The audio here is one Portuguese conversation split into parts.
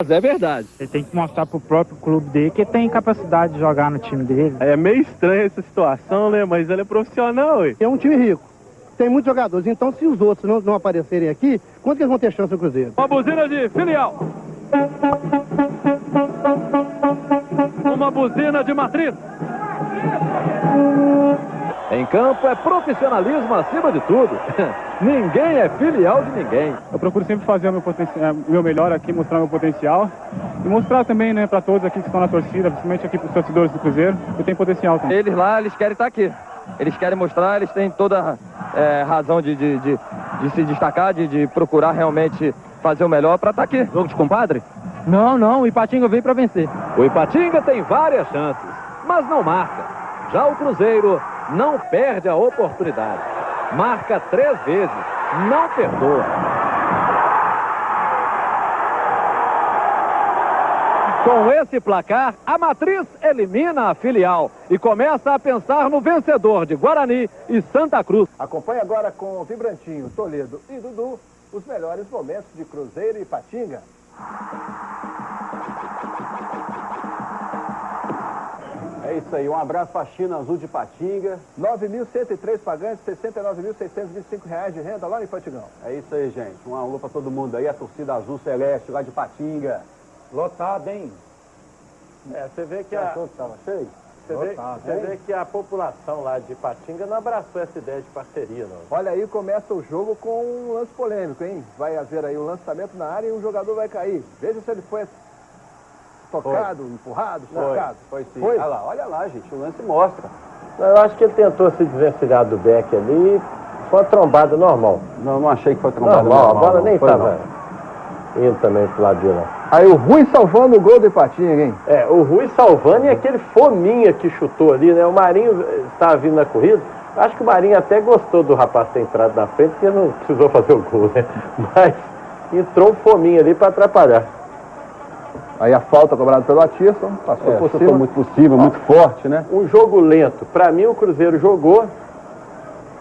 Mas é verdade. Ele tem que mostrar pro próprio clube dele que tem capacidade de jogar no time dele. É meio estranha essa situação, né? Mas ele é profissional, ué. É um time rico. Tem muitos jogadores. Então, se os outros não aparecerem aqui, quanto que eles vão ter chance no Cruzeiro? Uma buzina de filial. Uma buzina de matriz. Em campo é profissionalismo acima de tudo. Ninguém é filial de ninguém. Eu procuro sempre fazer o meu melhor aqui, mostrar meu potencial. E mostrar também, né, para todos aqui que estão na torcida, principalmente aqui para os torcedores do Cruzeiro, que eu tenho potencial também. Eles lá, eles querem estar aqui. Eles querem mostrar, eles têm toda razão de se destacar, de procurar realmente fazer o melhor para estar aqui. Jogo de compadre? Não, o Ipatinga veio para vencer. O Ipatinga tem várias chances, mas não marca. Já o Cruzeiro não perde a oportunidade. Marca 3 vezes, não perdoa. Com esse placar, a Matriz elimina a filial e começa a pensar no vencedor de Guarani e Santa Cruz. Acompanhe agora com Vibrantinho, Toledo e Dudu os melhores momentos de Cruzeiro e Ipatinga. É isso aí, um abraço para a China Azul de Ipatinga. 9.103 pagantes, R$ 69.625 de renda lá no Ipatingão. É isso aí, gente. Um alô para todo mundo aí, a torcida azul celeste lá de Ipatinga. Lotado, hein? Você vê que Estava cheio? Você vê que a população lá de Ipatinga não abraçou essa ideia de parceria, não. Olha aí, começa o jogo com um lance polêmico, hein? Vai haver aí um lançamento na área e um jogador vai cair. Veja se ele foi tocado, empurrado, socado. Foi sim. Foi? Olha lá, gente, o lance mostra. Eu acho que ele tentou se desvencilhar do Beck ali, foi uma trombada normal. Não achei que foi trombada Normal, normal. a bola nem Foi estava indo também pro lado de lá. Aí o Rui salvando o gol do Ipatinga, hein? O Rui salvando e aquele fominha que chutou ali, né? O Marinho estava vindo na corrida. Acho que o Marinho até gostou do rapaz ter entrado na frente, porque não precisou fazer o gol, né? Mas entrou um fominha ali para atrapalhar. Aí a falta cobrada pelo Atisson, passou por cima. Muito possível, muito forte, né? Um jogo lento. Para mim, o Cruzeiro jogou.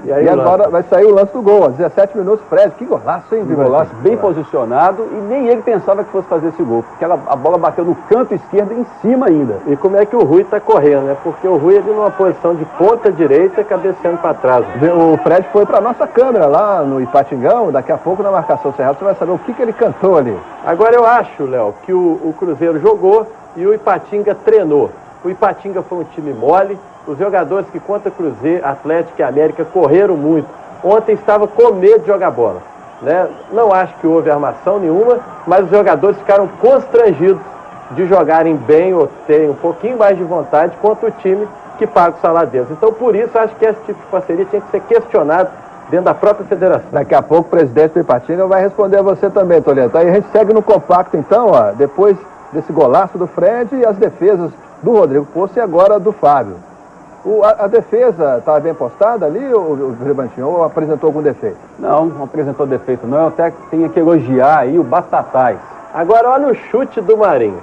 E agora vai sair o lance do gol, aos 17 minutos, Fred. Que golaço, hein? Golaço bem posicionado e nem ele pensava que fosse fazer esse gol, porque a bola bateu no canto esquerdo em cima ainda. E como é que o Rui está correndo, né? Porque o Rui é numa posição de ponta direita, cabeceando para trás. O Fred foi para nossa câmera lá no Ipatingão, daqui a pouco na marcação cerrada você vai saber o que ele cantou ali. Agora eu acho, Léo, que o Cruzeiro jogou e o Ipatinga treinou. O Ipatinga foi um time mole, os jogadores que contra Cruzeiro, Atlético e América correram muito. Ontem estava com medo de jogar bola, né? Não acho que houve armação nenhuma, mas os jogadores ficaram constrangidos de jogarem bem ou terem um pouquinho mais de vontade contra o time que paga o salário deles. Então, por isso, acho que esse tipo de parceria tinha que ser questionado dentro da própria federação. Daqui a pouco o presidente do Ipatinga vai responder a você também, Toledo. Aí a gente segue no compacto então, ó, depois desse golaço do Fred e as defesas do Rodrigo Poço e agora do Fábio. A defesa estava bem postada ali, o Rebantinho, ou apresentou algum defeito? Não apresentou defeito não, eu até tenho que elogiar aí o Batatais. Agora olha o chute do Marinho.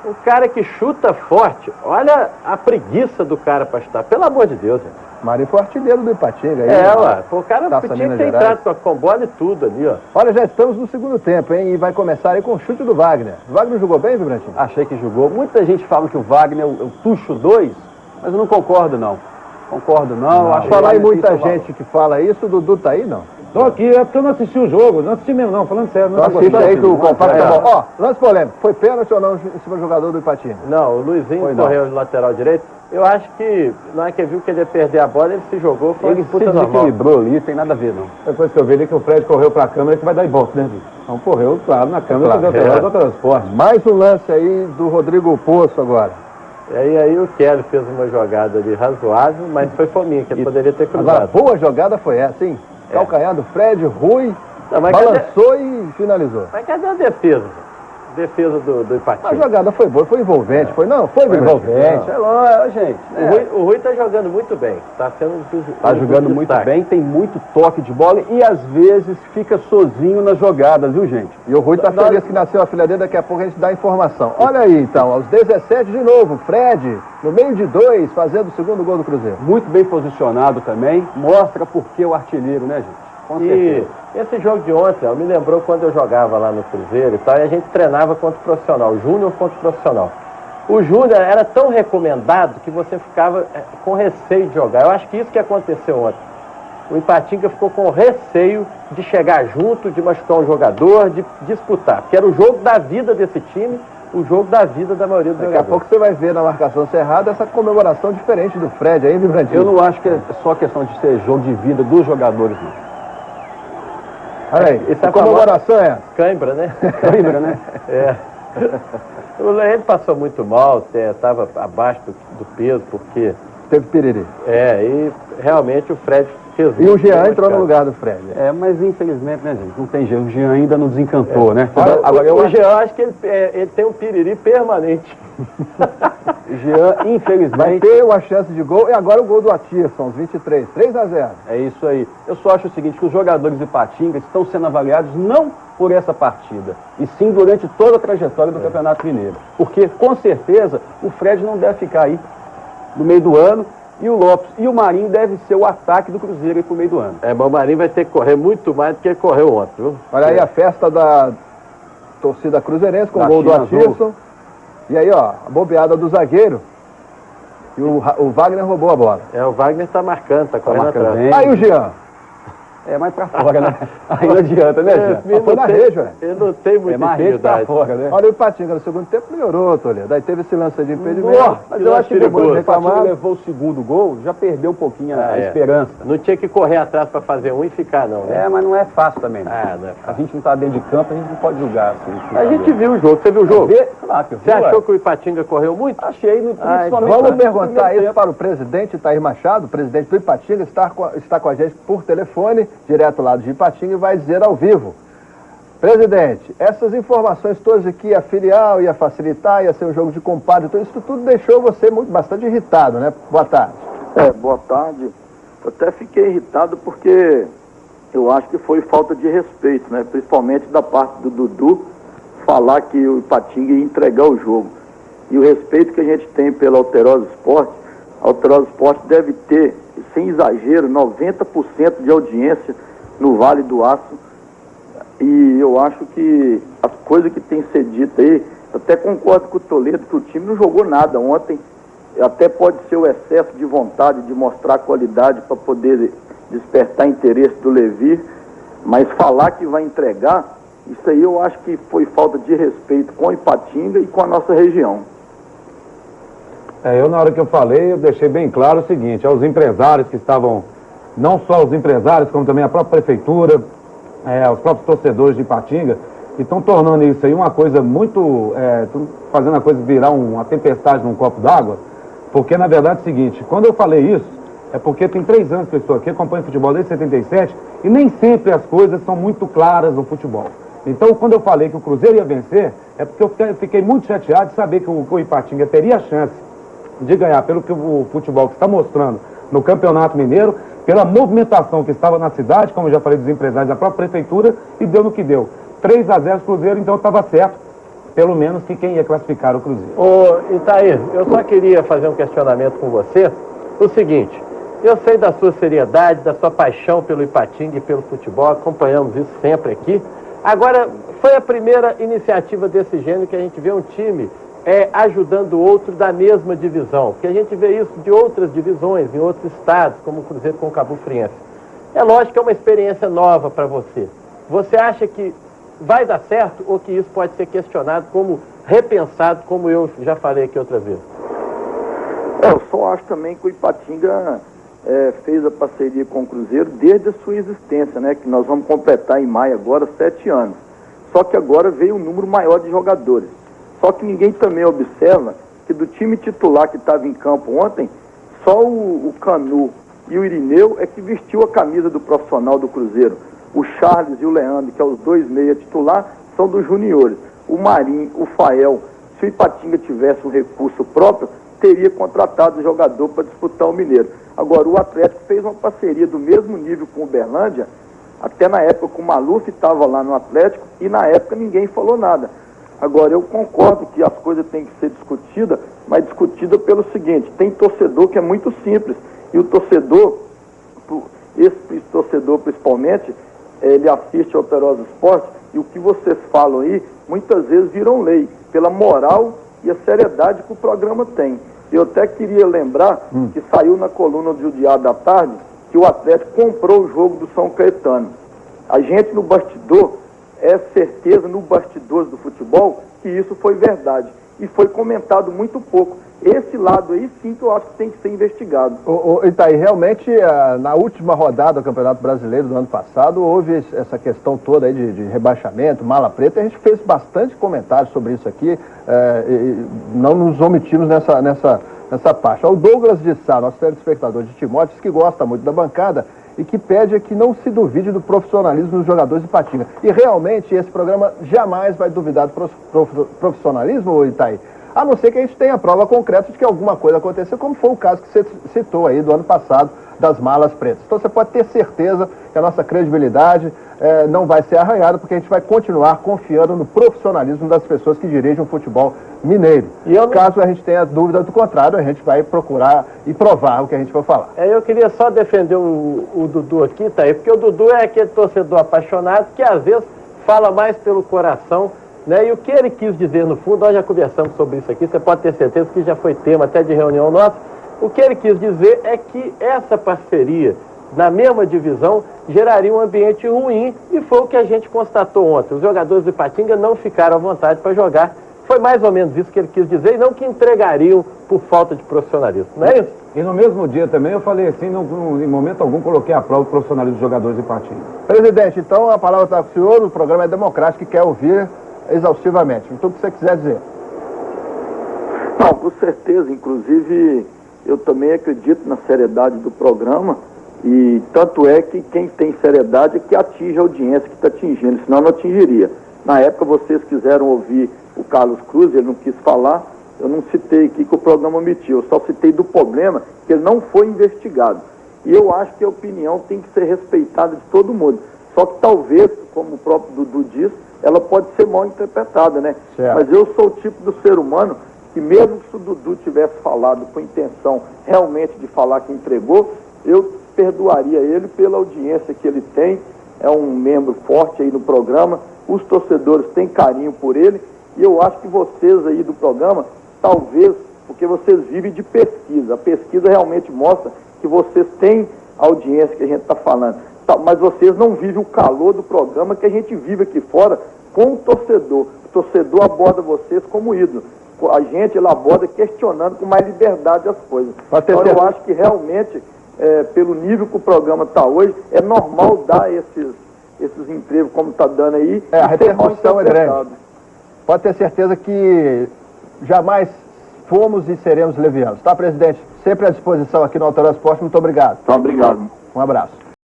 O cara que chuta forte, olha a preguiça do cara para chutar, pelo amor de Deus, gente. Marinho foi artilheiro do Ipatinga. O cara tinha que ter entrado com bola e tudo ali, ó. Olha, já estamos no segundo tempo, hein, e vai começar aí com o chute do Wagner. O Wagner jogou bem, Vibrantinho? Achei que jogou. Muita gente fala que o Wagner é o Tuxo 2, mas eu não concordo não. Acho falar em muita gente que fala isso, o Dudu tá aí, não? Tô aqui, é porque eu não assisti o jogo, não assisti mesmo não, falando sério. Não assiste aí que o compacto tá bom. Ó, lance polêmico, foi pênalti ou não em cima do jogador do Ipatinga? Não, o Luizinho correu de lateral direito. Eu acho que, na hora que ele viu que ele ia perder a bola, ele se jogou, foi ele se desequilibrou ali, tem nada a ver não. Depois que eu vi ali que o Fred correu pra câmera, que vai dar ibope, né, Vitor? Então correu, claro, na câmera, do transporte. Mais um lance aí do Rodrigo Poço agora. E aí o Kelly fez uma jogada ali razoável, mas foi fominha, que ele poderia ter cruzado. Agora, boa jogada foi essa, hein? Calcanhar do Fred, Rui, balançou e finalizou. Mas cadê a defesa? Defesa do Ipatinga. A jogada foi boa, foi envolvente, foi envolvente. É lógico, gente. O Rui tá jogando muito bem. Tá jogando muito bem, tem muito toque de bola e às vezes fica sozinho nas jogadas, viu, gente? E o Rui tá feliz que nasceu a filha dele, daqui a pouco a gente dá a informação. Olha aí, então, aos 17 de novo, Fred, no meio de 2, fazendo o segundo gol do Cruzeiro. Muito bem posicionado também, mostra porque o artilheiro, né, gente? Com E certeza. esse jogo de ontem, me lembrou quando eu jogava lá no Cruzeiro e tal, e a gente treinava contra o profissional, júnior contra o profissional. O júnior era tão recomendado que você ficava com receio de jogar. Eu acho que isso que aconteceu ontem. O Ipatinga ficou com receio de chegar junto, de machucar um jogador, de disputar. Porque era o jogo da vida desse time, o jogo da vida da maioria dos Daqui a pouco você vai ver na marcação cerrada essa comemoração diferente do Fred aí, Vibrantinho. Eu não acho que é só questão de ser jogo de vida dos jogadores, não. Olha aí, Essa a comemoração é cãibra, né? Cãibra, né? É. Ele passou muito mal, estava abaixo do peso, porque... Teve piriri. E realmente o Fred fez E o muito Jean bem entrou no machucado. lugar do Fred. Mas infelizmente, né, gente? Não tem jeito. O Jean ainda não desencantou, né? Agora, o Jean, acho que ele tem um piriri permanente. O Jean, Vai infelizmente... ter uma chance de gol e agora o gol do Atirson, os 23, 3-0. É isso aí. Eu só acho o seguinte, que os jogadores de Ipatinga estão sendo avaliados não por essa partida, e sim durante toda a trajetória do Campeonato Mineiro. Porque, com certeza, o Fred não deve ficar aí no meio do ano, e o Lopes e o Marinho devem ser o ataque do Cruzeiro aí pro meio do ano. Mas o Marinho vai ter que correr muito mais do que ele correu ontem, viu? Olha aí a festa da torcida cruzeirense com o Da gol do China Atirson. E aí, ó, a bobeada do zagueiro. E o Wagner roubou a bola. O Wagner tá marcando, tá correndo marcando atrás. bem. Aí o Jean. Mais pra fora, né? Aí não adianta, né, Jean? Ele foi não na tem- rede, velho. Ele não tem muita Mais rede pra intimidade. fora, né? Olha o Ipatinga no segundo tempo melhorou, Toledo. Daí teve esse lance de impedimento. Nossa, Mas eu acho que depois de O Ipatinga reclamar. levou o segundo gol, já perdeu um pouquinho a esperança. Não tinha que correr atrás para fazer um e ficar, não, né? Mas não é fácil também, né? Não é A fácil. gente não tá dentro de campo, a gente não pode julgar assim. A gente viu o jogo. Você viu o jogo? Claro que eu vi, Você achou ué. que o Ipatinga correu muito? Achei, principalmente... Vamos no perguntar primeiro isso tempo. para o presidente Itair Machado, presidente do Ipatinga, está com a gente por telefone, direto lá de Ipatinga, e vai dizer ao vivo. Presidente, essas informações todas de que a filial ia facilitar, ia ser um jogo de compadre, então isso tudo deixou você bastante irritado, né? Boa tarde. Boa tarde. Eu até fiquei irritado porque eu acho que foi falta de respeito, né? Principalmente da parte do Dudu, falar que o Ipatinga ia entregar o jogo. E o respeito que a gente tem pela Alterosa Esporte, a Alterosa Esporte deve ter, sem exagero, 90% de audiência no Vale do Aço. E eu acho que as coisas que tem sido dita aí, eu até concordo com o Toledo que o time não jogou nada ontem. Até pode ser o excesso de vontade de mostrar qualidade para poder despertar interesse do Levi, mas falar que vai entregar, isso aí eu acho que foi falta de respeito com o Ipatinga e com a nossa região. Eu, na hora que eu falei, eu deixei bem claro o seguinte, aos empresários que estavam, não só os empresários, como também a própria prefeitura, os próprios torcedores de Ipatinga, que estão tornando isso aí uma coisa muito, fazendo a coisa virar uma tempestade num copo d'água, porque na verdade é o seguinte, quando eu falei isso, é porque tem 3 anos que eu estou aqui, acompanho futebol desde 77, e nem sempre as coisas são muito claras no futebol. Então, quando eu falei que o Cruzeiro ia vencer, é porque eu fiquei muito chateado de saber que o Ipatinga teria a chance de ganhar pelo que o futebol que está mostrando no Campeonato Mineiro, pela movimentação que estava na cidade, como eu já falei dos empresários da própria prefeitura, e deu no que deu. 3-0 Cruzeiro, então estava certo, pelo menos que quem ia classificar o Cruzeiro. Ô, Itair, eu só queria fazer um questionamento com você. O seguinte, eu sei da sua seriedade, da sua paixão pelo Ipatinga e pelo futebol, acompanhamos isso sempre aqui. Agora, foi a primeira iniciativa desse gênero que a gente vê um time ajudando o outro da mesma divisão, porque a gente vê isso de outras divisões, em outros estados, como o Cruzeiro com o Cabo Friense. É lógico que é uma experiência nova para você. Você acha que vai dar certo ou que isso pode ser questionado como repensado, como eu já falei aqui outra vez? Eu só acho também que o Ipatinga fez a parceria com o Cruzeiro desde a sua existência, né? Que nós vamos completar em maio agora 7 anos. Só que agora veio um número maior de jogadores. Só que ninguém também observa que do time titular que estava em campo ontem, só o Canu e o Irineu é que vestiu a camisa do profissional do Cruzeiro. O Charles e o Leandro, que é os 2 meia titular, são dos juniores. O Marinho, o Fael, se o Ipatinga tivesse um recurso próprio, teria contratado o jogador para disputar o Mineiro. Agora, o Atlético fez uma parceria do mesmo nível com o Uberlândia, até na época que o Maluf estava lá no Atlético, e na época ninguém falou nada. Agora, eu concordo que as coisas têm que ser discutidas, mas discutida pelo seguinte, tem torcedor que é muito simples, e o torcedor, esse torcedor principalmente, ele assiste ao Perosa Esporte e o que vocês falam aí, muitas vezes viram lei, pela moral e a seriedade que o programa tem. Eu até queria lembrar que saiu na coluna do Diário da Tarde que o Atlético comprou o jogo do São Caetano. A gente no bastidor, é certeza no bastidor do futebol que isso foi verdade. E foi comentado muito pouco. Esse lado aí sim que eu acho que tem que ser investigado. Itaí, realmente na última rodada do Campeonato Brasileiro do ano passado houve essa questão toda aí de rebaixamento, mala preta. A gente fez bastante comentários sobre isso aqui, e não nos omitimos nessa parte. O Douglas de Sá, nosso telespectador de Timóteo, que gosta muito da bancada e que pede que não se duvide do profissionalismo dos jogadores de Ipatinga. E realmente esse programa jamais vai duvidar do profissionalismo, Itaí, a não ser que a gente tenha prova concreta de que alguma coisa aconteceu, como foi o caso que você citou aí do ano passado, das malas pretas. Então você pode ter certeza que a nossa credibilidade não vai ser arranhada, porque a gente vai continuar confiando no profissionalismo das pessoas que dirigem o futebol mineiro. Caso a gente tenha dúvida do contrário, a gente vai procurar e provar o que a gente for falar. Eu queria só defender o Dudu aqui, tá aí, porque o Dudu é aquele torcedor apaixonado que às vezes fala mais pelo coração, né? E o que ele quis dizer no fundo, nós já conversamos sobre isso aqui, você pode ter certeza que já foi tema até de reunião nossa. O que ele quis dizer é que essa parceria na mesma divisão geraria um ambiente ruim, e foi o que a gente constatou ontem. Os jogadores do Ipatinga não ficaram à vontade para jogar. Foi mais ou menos isso que ele quis dizer, e não que entregariam por falta de profissionalismo, não é isso? E no mesmo dia também eu falei assim, em momento algum coloquei à prova o profissionalismo dos jogadores de Ipatinga. Presidente, então a palavra está com o senhor, o programa é democrático e quer ouvir exaustivamente. Então o que você quiser dizer. Não, com certeza, inclusive eu também acredito na seriedade do programa, e tanto é que quem tem seriedade é que atinge a audiência que está atingindo, senão não atingiria. Na época vocês quiseram ouvir o Carlos Cruz, ele não quis falar, eu não citei aqui que o programa omitiu, eu só citei do problema que ele não foi investigado. E eu acho que a opinião tem que ser respeitada de todo mundo. Só que talvez, como o próprio Dudu diz, ela pode ser mal interpretada, né? Certo. Mas eu sou o tipo do ser humano que mesmo se o Dudu tivesse falado com intenção realmente de falar que entregou, eu perdoaria ele pela audiência que ele tem, é um membro forte aí no programa, os torcedores têm carinho por ele, e eu acho que vocês aí do programa, talvez, porque vocês vivem de pesquisa, a pesquisa realmente mostra que vocês têm a audiência que a gente está falando, mas vocês não vivem o calor do programa que a gente vive aqui fora com o torcedor aborda vocês como ídolo, a gente aborda questionando com mais liberdade as coisas. Então eu acho que realmente, pelo nível que o programa está hoje, é normal dar esses empregos como está dando aí. A repercussão é grande. Pode ter certeza que jamais fomos e seremos levianos. Tá, presidente? Sempre à disposição aqui no Autorama Esporte. Muito obrigado. Tá, obrigado. Um abraço.